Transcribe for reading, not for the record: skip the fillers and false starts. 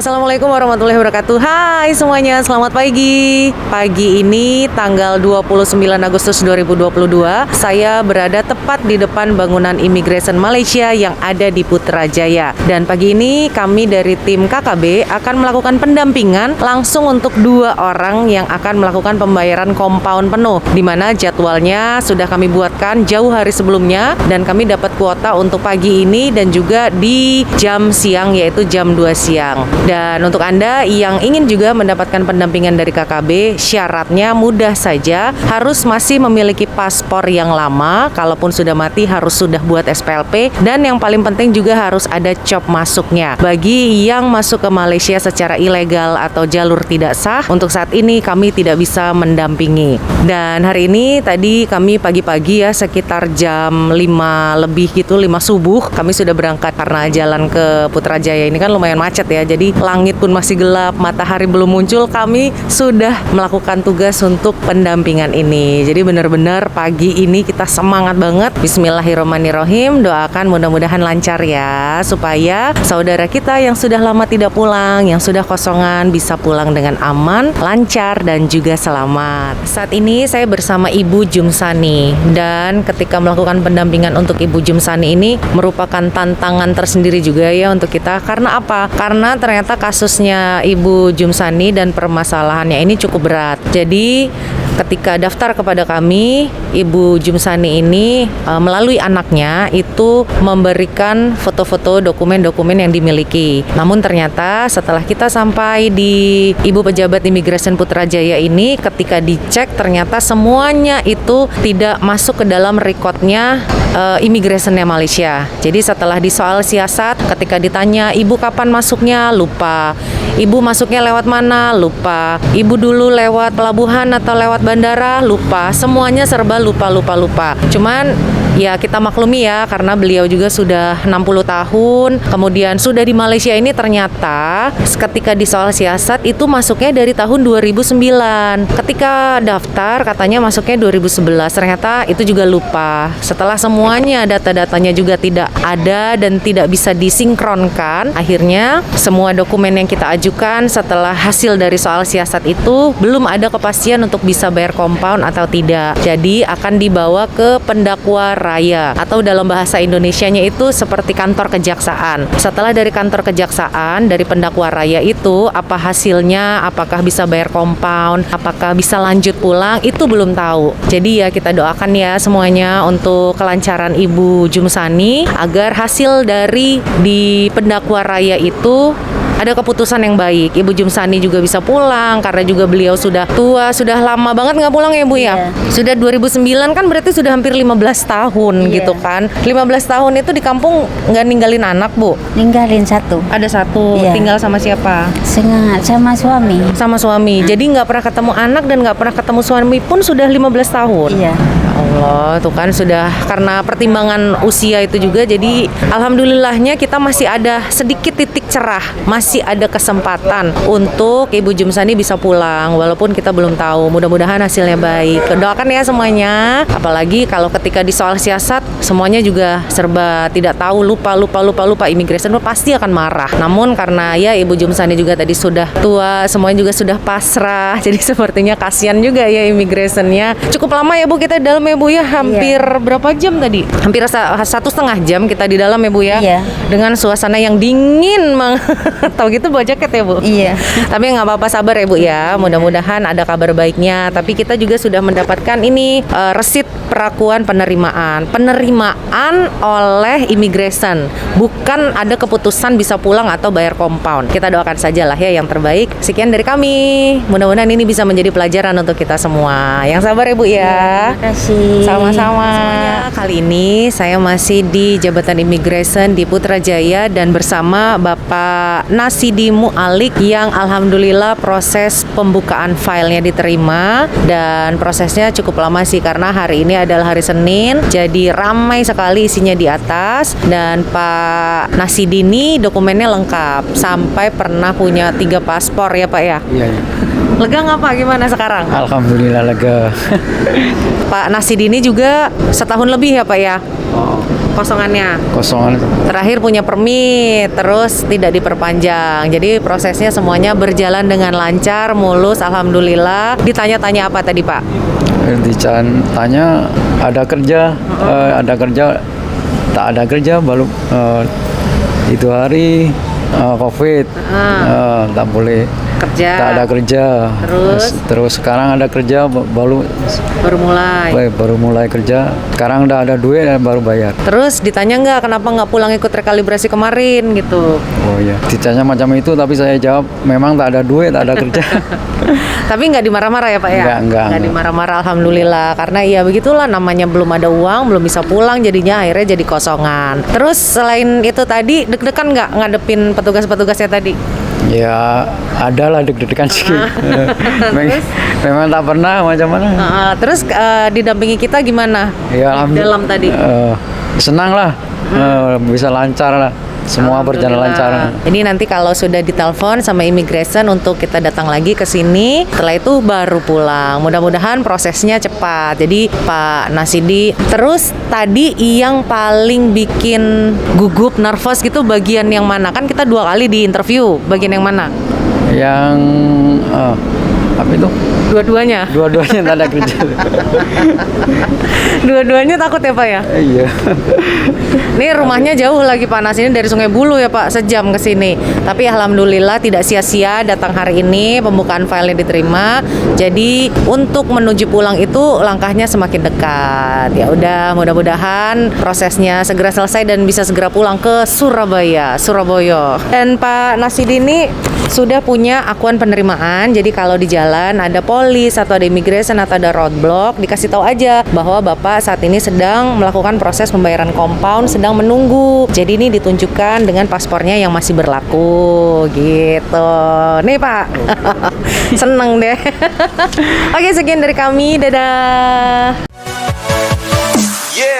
Assalamualaikum warahmatullahi wabarakatuh. Hai semuanya, selamat pagi. Pagi ini tanggal 29 Agustus 2022, saya berada tepat di depan bangunan Immigration Malaysia yang ada di Putrajaya. Dan pagi ini kami dari tim KKB akan melakukan pendampingan langsung untuk 2 orang yang akan melakukan pembayaran compound penuh, di mana jadwalnya sudah kami buatkan jauh hari sebelumnya, dan kami dapat kuota untuk pagi ini dan juga di jam siang, yaitu jam 2 siang. Dan untuk Anda yang ingin juga mendapatkan pendampingan dari KKB, syaratnya mudah saja, harus masih memiliki paspor yang lama, kalaupun sudah mati harus sudah buat SPLP, dan yang paling penting juga harus ada COP masuknya. Bagi yang masuk ke Malaysia secara ilegal atau jalur tidak sah, untuk saat ini kami tidak bisa mendampingi. Dan hari ini tadi kami pagi-pagi ya, sekitar jam 5 lebih gitu, 5 subuh, kami sudah berangkat karena jalan ke Putrajaya ini kan lumayan macet ya, jadi langit pun masih gelap, matahari belum muncul, kami sudah melakukan tugas untuk pendampingan ini. Jadi benar-benar pagi ini kita semangat banget. Bismillahirrahmanirrahim, doakan mudah-mudahan lancar ya, supaya saudara kita yang sudah lama tidak pulang, yang sudah kosongan, bisa pulang dengan aman, lancar, dan juga selamat. Saat ini saya bersama Ibu Jumsani, dan ketika melakukan pendampingan untuk Ibu Jumsani ini merupakan tantangan tersendiri juga ya untuk kita. Karena apa? Karena ternyata kasusnya Ibu Jumsani dan permasalahannya ini cukup berat. Jadi ketika daftar kepada kami, Ibu Jumsani ini melalui anaknya itu memberikan foto-foto dokumen-dokumen yang dimiliki. Namun ternyata setelah kita sampai di Ibu Pejabat Imigresen Putrajaya ini, ketika dicek ternyata semuanya itu tidak masuk ke dalam recordnya Immigrationnya Malaysia. Jadi setelah disoal siasat, ketika ditanya Ibu kapan masuknya, lupa. Ibu masuknya lewat mana, lupa. Ibu dulu lewat pelabuhan atau lewat bandara, lupa. Semuanya serba lupa. Cuman ya kita maklumi ya, karena beliau juga sudah 60 tahun, kemudian sudah di Malaysia ini, ternyata ketika di soal siasat itu masuknya dari tahun 2009. Ketika daftar katanya masuknya 2011, ternyata itu juga lupa. Setelah semuanya data-datanya juga tidak ada dan tidak bisa disinkronkan, akhirnya semua dokumen yang kita ajukan setelah hasil dari soal siasat itu belum ada kepastian untuk bisa bayar compound atau tidak. Jadi akan dibawa ke pendakwa raya, atau dalam bahasa Indonesianya itu seperti kantor kejaksaan. Setelah dari kantor kejaksaan, dari pendakwa raya itu apa hasilnya, apakah bisa bayar compound, apakah bisa lanjut pulang, itu belum tahu. Jadi ya kita doakan ya semuanya untuk kelancaran Ibu Jumsani, agar hasil dari di pendakwa raya itu ada keputusan yang baik. Ibu Jumsani juga bisa pulang, karena juga beliau sudah tua, sudah lama banget nggak pulang ya Bu ya. Sudah 2009 kan, berarti sudah hampir 15 tahun gitu kan. 15 tahun itu di kampung nggak ninggalin anak Bu? Ninggalin satu. Ada satu. Tinggal sama siapa? Sama suami. Sama suami. Jadi nggak pernah ketemu anak dan nggak pernah ketemu suami pun sudah 15 tahun. Iya. Allah, tuh kan sudah, karena pertimbangan usia itu juga, jadi alhamdulillahnya kita masih ada sedikit titik cerah, masih ada kesempatan untuk Ibu Jumsani bisa pulang, walaupun kita belum tahu. Mudah-mudahan hasilnya baik. Doakan ya semuanya. Apalagi kalau ketika di soal siasat semuanya juga serba tidak tahu, lupa. Immigration pasti akan marah. Namun karena ya Ibu Jumsani juga tadi sudah tua, semuanya juga sudah pasrah. Jadi sepertinya kasihan juga ya immigrationnya. Cukup lama ya Bu kita di dalam ya Bu ya, hampir berapa jam tadi? Hampir 1,5 jam kita di dalam ya Bu ya. Iya. Dengan suasana yang dingin tahu gitu bawa jaket ya Bu. Iya. Tapi nggak apa-apa, sabar ya Bu ya. Mudah-mudahan ada kabar baiknya. Tapi kita juga sudah mendapatkan ini resit perakuan penerimaan oleh Immigration, bukan ada keputusan bisa pulang atau bayar compound. Kita doakan sajalah ya yang terbaik. Sekian dari kami. Mudah-mudahan ini bisa menjadi pelajaran untuk kita semua. Yang sabar ya Bu ya. Terima kasih. Sama-sama. Semuanya. Kali ini saya masih di Jabatan Immigration di Putrajaya dan bersama Bapak Nasidi Mualik, yang alhamdulillah proses pembukaan filenya diterima, dan prosesnya cukup lama sih karena hari ini adalah hari Senin, jadi ramai sekali isinya di atas. Dan Pak Nasidi ini dokumennya lengkap, sampai pernah punya 3 paspor ya Pak ya. Iya. Lega nggak Pak? Gimana sekarang? Alhamdulillah lega. Pak Nasidi ini juga setahun lebih ya Pak ya? kosongannya. kosongan. Terakhir punya permit, terus tidak diperpanjang. Jadi prosesnya semuanya berjalan dengan lancar, mulus, alhamdulillah. Ditanya-tanya apa tadi Pak? Tanya ada kerja, tak ada kerja baru itu hari COVID, tak boleh Kerja. tak ada kerja. Terus sekarang ada kerja baru mulai kerja. Sekarang udah ada duit dan baru bayar. Terus ditanya nggak kenapa nggak pulang ikut rekalibrasi kemarin gitu? Oh iya, ditanya macam itu tapi saya jawab memang tak ada duit, tak ada kerja. Tapi nggak dimarah-marah ya Pak ya? Enggak. Dimarah-marah, alhamdulillah. Karena ya begitulah namanya, belum ada uang, belum bisa pulang, jadinya akhirnya jadi kosongan. Terus selain itu tadi deg-degan nggak ngadepin petugas-petugasnya tadi? Ya ada lah deg-degan sih. Memang tak pernah macam mana. Terus didampingi kita gimana? Ya alhamdulillah. Dalam tadi? Senang lah, bisa lancar lah. Semua berjalan lancar. Jadi nanti kalau sudah ditelepon sama immigration untuk kita datang lagi ke sini, setelah itu baru pulang. Mudah-mudahan prosesnya cepat. Jadi Pak Nasidi, terus tadi yang paling bikin gugup, nervous gitu bagian yang mana? Kan kita 2 kali di interview, bagian yang mana? Yang apa itu? Dua-duanya? Dua-duanya tak ada kerja. Dua-duanya takut ya Pak ya? Iya. Ini rumahnya jauh lagi panas, ini dari Sungai Bulu ya Pak, sejam ke sini. Tapi alhamdulillah tidak sia-sia datang hari ini, pembukaan filenya diterima. Jadi untuk menuju pulang itu langkahnya semakin dekat. Ya udah, mudah-mudahan prosesnya segera selesai dan bisa segera pulang ke Surabaya. Dan Pak Nasidi ini sudah punya akuan penerimaan. Jadi kalau di jalan ada polis atau ada immigration atau ada roadblock, dikasih tahu aja bahwa Bapak saat ini sedang melakukan proses pembayaran compound, sedang menunggu. Jadi ini ditunjukkan dengan paspornya yang masih berlaku gitu. Nih Pak. Seneng deh. Oke, sekian dari kami. Dadah. Yeah.